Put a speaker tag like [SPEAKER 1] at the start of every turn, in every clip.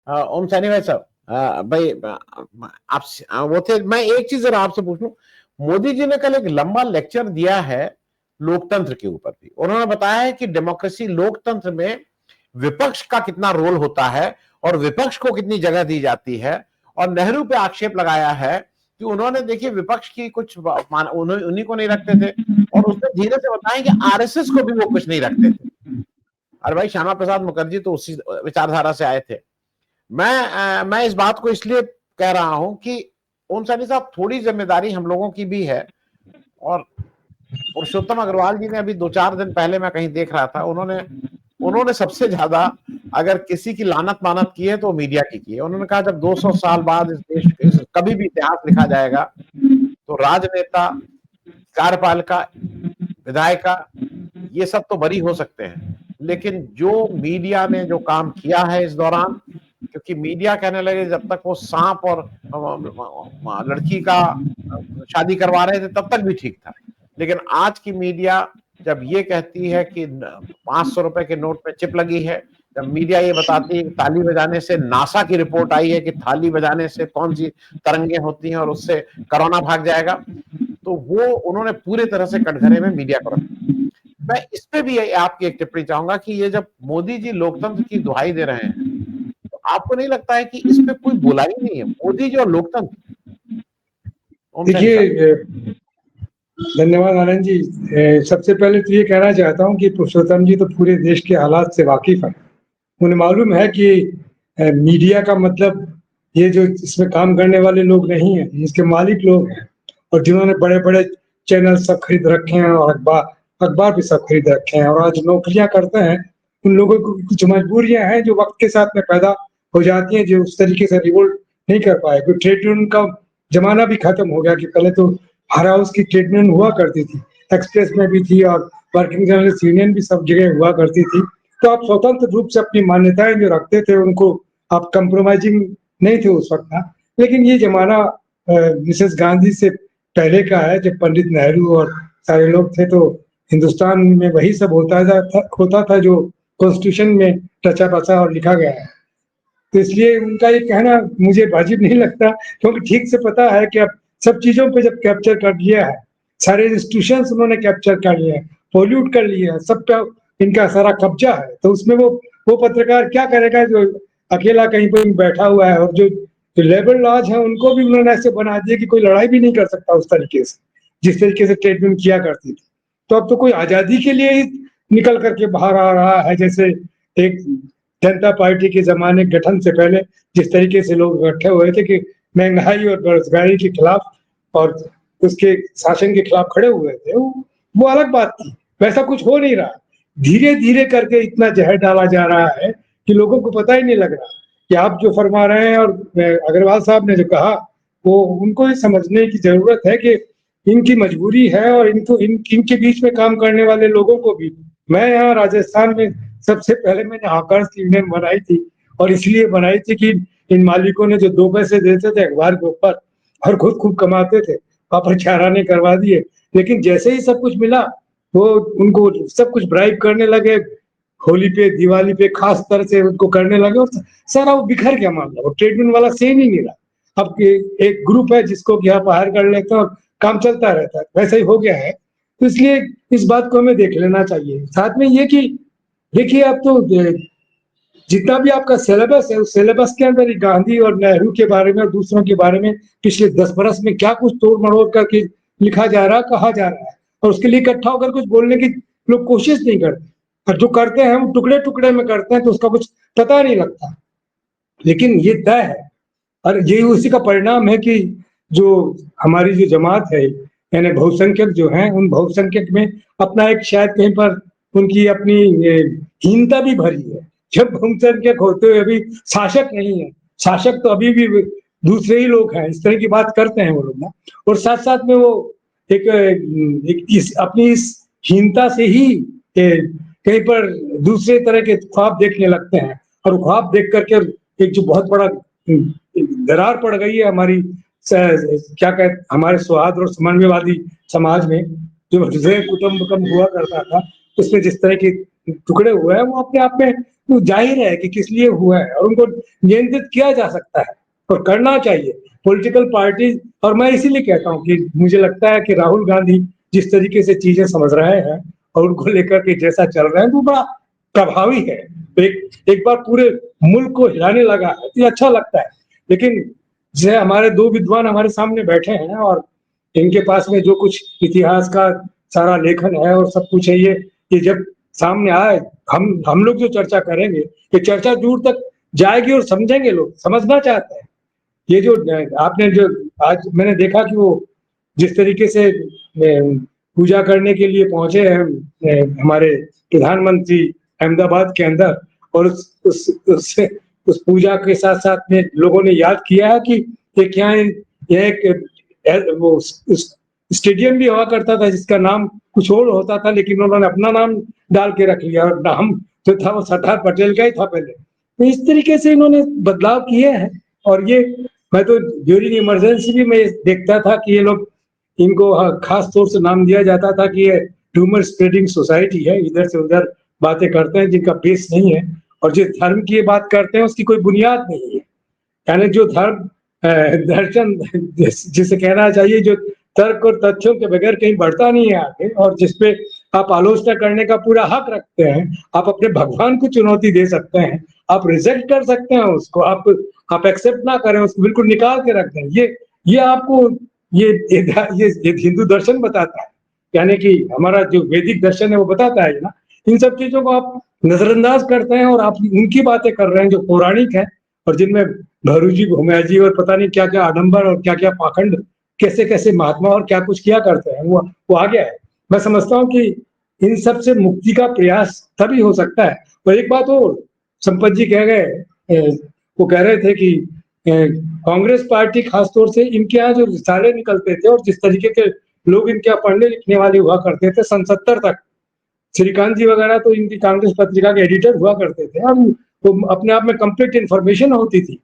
[SPEAKER 1] ओम सैनी भाई साहब, भाई आपसे वो थे, मैं एक चीज जरा आपसे पूछ लूं। मोदी जी ने कल एक लंबा लेक्चर दिया है लोकतंत्र के ऊपर भी। उन्होंने बताया है कि डेमोक्रेसी, लोकतंत्र में विपक्ष का कितना रोल होता है और विपक्ष को कितनी जगह दी जाती है। और नेहरू पे आक्षेप लगाया है कि उन्होंने, देखिए, विपक्ष की कुछ उन्हीं को नहीं रखते थे, और उसने धीरे से बताया कि आरएसएस को भी वो कुछ नहीं रखते थे। और भाई श्यामा प्रसाद मुखर्जी तो उसी विचारधारा से आए थे। मैं इस बात को इसलिए कह रहा हूं कि ओम सैनी साहब, थोड़ी जिम्मेदारी हम लोगों की भी है। और पुरुषोत्तम अग्रवाल जी ने अभी 2-4 दिन पहले, मैं कहीं देख रहा था, उन्होंने उन्होंने सबसे ज्यादा अगर किसी की लानत मानत की है तो मीडिया की है। उन्होंने कहा जब 200 साल बाद इस देश कभी भी इतिहास लिखा जाएगा तो राजनेता, कार्यपालिका, विधायिका, ये सब तो बरी हो सकते हैं, लेकिन जो मीडिया ने जो काम किया है इस दौरान, क्योंकि मीडिया कहने लगे जब तक वो सांप और लड़की का शादी करवा रहे थे तब तक भी ठीक था, लेकिन आज की मीडिया जब ये कहती है कि 500 रुपए के नोट पे चिप लगी है, जब मीडिया ये बताती है कि ताली बजाने से, नासा की रिपोर्ट आई है कि ताली बजाने से कौन सी तरंगे होती हैं और उससे कोरोना भाग जाएगा, तो वो उन्होंने पूरे तरह से कटघरे में मीडिया को रखा। मैं इस पे भी आपकी एक टिप्पणी चाहूंगा कि ये जब मोदी जी लोकतंत्र की दुहाई दे रहे हैं, तो आपको नहीं लगता है कि इस पे कोई बुराई नहीं है, मोदी जी और लोकतंत्र? ओम सैनी साहब।
[SPEAKER 2] देखिए, धन्यवाद आनंद जी। सबसे पहले तो ये कहना चाहता हूँ कि पुरुषोत्तम जी तो पूरे देश के हालात से वाकिफ हैं। उन्हें मालूम है कि मीडिया का मतलब ये जो इसमें काम करने वाले लोग नहीं हैं, इसके मालिक लोग हैं, और जिन्होंने बड़े-बड़े चैनल सब खरीद रखे हैं और अखबार अखबार भी सब खरीद रखे हैं और आज नौकरियां करते हैं। उन लोगों को कुछ मजबूरियां हैं जो वक्त के साथ में पैदा हो जाती हैं, जो उस तरीके से रिवोल्ट नहीं कर पाए। कोई ट्रेड यूनियन का जमाना भी खत्म हो गया कि पहले तो हर हाउस की ट्रेड यूनियन हुआ करती थी, एक्सप्रेस में भी थी और वर्किंग जर्नलिस्ट यूनियन भी सब जगह हुआ करती थी। तो आप स्वतंत्र रूप से अपनी मान्यताएं जो रखते थे उनको आप कंप्रोमाइजिंग नहीं थे उस वक्त ना। लेकिन ये जमाना मिसेस गांधी से पहले का है, जब पंडित नेहरू और सारे लोग थे, तो हिंदुस्तान में वही सब होता था जो कॉन्स्टिट्यूशन में रचा बसा और लिखा गया है। तो इसलिए उनका ये कहना मुझे वाजिब नहीं लगता, क्योंकि ठीक से पता है कि अब सब चीज़ों पे जब कैप्चर कर लिया है, सारे इंस्टीट्यूशंस उन्होंने कैप्चर कर लिए हैं, पोल्यूट कर लिया है, सब पे इनका सारा कब्जा है, तो उसमें वो पत्रकार क्या करेगा जो अकेला कहीं पर बैठा हुआ है। और जो लेबर लॉज है उनको भी उन्होंने ऐसे बना दिया कि कोई लड़ाई भी नहीं कर सकता उस तरीके से, जिस तरीके से ट्रीटमेंट किया करती थी। तो अब तो कोई आज़ादी के लिए ही निकल करके बाहर आ रहा है, जैसे एक जनता पार्टी के ज़माने गठन से पहले जिस तरीके से लोग इकट्ठे हुए थे कि महंगाई और बेरोज़गारी के खिलाफ और उसके शासन के खिलाफ खड़े हुए थे, वो अलग बात थी। वैसा कुछ हो नहीं रहा। धीरे-धीरे करके इतना ज़हर डाला जा रहा है कि लोगों को पता ही नहीं लग रहा कि आप जो फरमा रहे हैं और अग्रवाल साहब ने जो कहा, वो उनको ये समझने की ज़रूरत है कि इनकी मजबूरी है और इनके बीच में काम करने वाले लोगों को भी। मैं यहाँ राजस्थान में सबसे पहले मैंने हॉकर्स यूनियन बनाई थी, और इसलिए बनाई थी कि इन मालिकों ने जो 2 पैसे देते थे अखबार के ऊपर और खुद खूब कमाते थे, पापड़ चाराने करवा दिए। लेकिन जैसे ही सब कुछ मिला, वो उनको सब कुछ ब्राइब करने लगे, होली पे, दिवाली पे खास तरह से उनको करने लगे, और सारा वो बिखर गया मामला। वो ट्रेड यूनियन वाला सेम ही नहीं रहा। अब एक ग्रुप है जिसको कि आप हायर कर लेते हैं और काम चलता रहता है, वैसा ही हो गया है। तो इसलिए इस बात को हमें देख लेना चाहिए। साथ में ये कि देखिए, अब तो जितना भी आपका सिलेबस है, उस सिलेबस के अंदर गांधी और नेहरू के बारे में और दूसरों के बारे में पिछले 10 बरस में क्या कुछ तोड़ मरोड़ करके लिखा जा रहा है, कहा जा रहा है, और उसके लिए इकट्ठा होकर कुछ बोलने की लोग कोशिश नहीं करते, और जो करते हैं वो टुकड़े टुकड़े में करते हैं, तो उसका कुछ पता नहीं लगता। लेकिन ये तय है, और यही उसी का परिणाम है कि जो हमारी जो जमात है, यानी बहुसंख्यक जो हैं, उन बहुसंख्यक में अपना एक शायद कहीं पर उनकी अपनी हीनता भी भरी है। जब बहुसंख्यक होते हुए अभी शासक नहीं है, शासक तो अभी भी दूसरे ही लोग हैं, इस तरह की बात करते हैं वो लोग ना। और साथ साथ में वो अपनी इस हीनता से ही कहीं पर दूसरे तरह के ख्वाब देखने लगते हैं, और ख्वाब देख करके एक जो बहुत बड़ा दरार पड़ गई है हमारी क्या कहते हमारे सौहार्द और समन्वयवादी समाज में, जो हृदय कुटुंबकम हुआ करता था, उसमें जिस तरह के टुकड़े हुए हैं, वो अपने आप में तो जाहिर है कि किस लिए हुआ है और उनको नियंत्रित किया जा सकता है और करना चाहिए पॉलिटिकल पार्टी। और मैं इसीलिए कहता हूँ कि मुझे लगता है कि राहुल गांधी जिस तरीके से चीजें समझ रहे हैं और उनको लेकर के जैसा चल रहे हैं, वो बड़ा प्रभावी है। तो एक बार पूरे मुल्क को हिलाने लगा है, तो ये अच्छा लगता है। लेकिन जैसे हमारे दो विद्वान हमारे सामने बैठे हैं और इनके पास में जो कुछ इतिहास का सारा लेखन है और सब कुछ है, ये जब सामने आए, हम लोग जो चर्चा करेंगे, ये चर्चा दूर तक जाएगी और समझेंगे, लोग समझना चाहते हैं। ये जो आपने जो आज मैंने देखा कि वो जिस तरीके से पूजा करने के लिए पहुंचे हैं हमारे प्रधानमंत्री अहमदाबाद के अंदर, और उस पूजा के साथ साथ में लोगों ने याद किया है कि एक यहाँ यह एक वो उस स्टेडियम भी हुआ करता था जिसका नाम कुछ और होता था, लेकिन उन्होंने अपना नाम डाल के रख लिया और नाम जो था वो सरदार पटेल का ही था पहले। तो इस तरीके से इन्होंने बदलाव किए हैं। और ये मैं तो ड्यूरिंग इमरजेंसी भी मैं देखता था कि ये लोग इनको खास तौर से नाम दिया जाता था कि ये ह्यूमर स्प्रेडिंग सोसाइटी है, इधर से उधर बातें करते हैं जिनका बेस नहीं है, और जिस धर्म की ये बात करते हैं उसकी कोई बुनियाद नहीं है। यानी जो धर्म दर्शन जिसे कहना चाहिए, जो तर्क और तथ्यों के बगैर कहीं बढ़ता नहीं है आगे, और जिसपे आप आलोचना करने का पूरा हक रखते हैं। आप अपने भगवान को चुनौती दे सकते हैं, आप रिजेक्ट कर सकते हैं उसको, आप एक्सेप्ट ना करें उसको, बिल्कुल निकाल के रख दें। ये आपको ये हिंदू दर्शन बताता है। यानी कि हमारा जो वैदिक दर्शन है वो बताता है ना, इन सब चीजों को आप नजरअंदाज करते हैं और आप उनकी बातें कर रहे हैं जो पौराणिक है, और जिनमें भैरू जी, भूमिया जी और पता नहीं क्या क्या आडंबर और क्या क्या पाखंड, कैसे कैसे महात्मा और क्या कुछ किया करते हैं, वो आ गया है। मैं समझता हूँ कि इन सब से मुक्ति का प्रयास तभी हो सकता है। और एक बात और संपत जी कह गए, वो कह रहे थे कि कांग्रेस पार्टी खासतौर से इनके यहाँ जो रिसाले निकलते थे और जिस तरीके के लोग इनके यहाँ पढ़ने लिखने वाले हुआ करते थे सन 70 तक, श्रीकांत जी वगैरह तो इनकी कांग्रेस पत्रिका के एडिटर हुआ करते थे, और वो अपने आप में कंप्लीट इन्फॉर्मेशन होती थी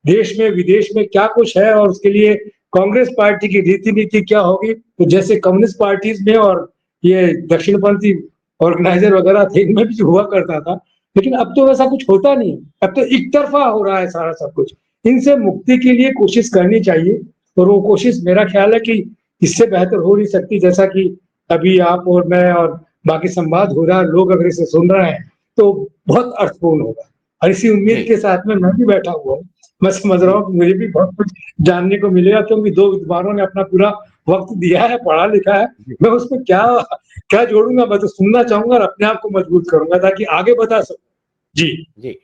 [SPEAKER 2] देश में विदेश में क्या कुछ है, और उसके लिए कांग्रेस पार्टी की रीति नीति क्या होगी। तो जैसे कम्युनिस्ट पार्टीज में और ये दक्षिणपंथी ऑर्गेनाइजर वगैरह थे, इनमें भी हुआ करता था। लेकिन अब तो वैसा कुछ होता नहीं, अब तो एक तरफा हो रहा है सारा सब कुछ। इनसे मुक्ति के लिए कोशिश करनी चाहिए, और वो कोशिश मेरा ख्याल है कि इससे बेहतर हो नहीं सकती। जैसा कि अभी आप और मैं और बाकी संवाद हो रहा है, लोग अगर इसे सुन रहे हैं तो बहुत अर्थपूर्ण होगा। और इसी उम्मीद के साथ में मैं भी बैठा हुआ हूँ। मैं समझ रहा हूँ कि मुझे भी बहुत कुछ जानने को मिलेगा, क्योंकि दो विद्वानों ने अपना पूरा वक्त दिया है, पढ़ा लिखा है। मैं उसमें क्या क्या जोड़ूंगा, मैं तो सुनना चाहूंगा और अपने आप को मजबूत करूंगा ताकि आगे बता सकूं। जी
[SPEAKER 1] जी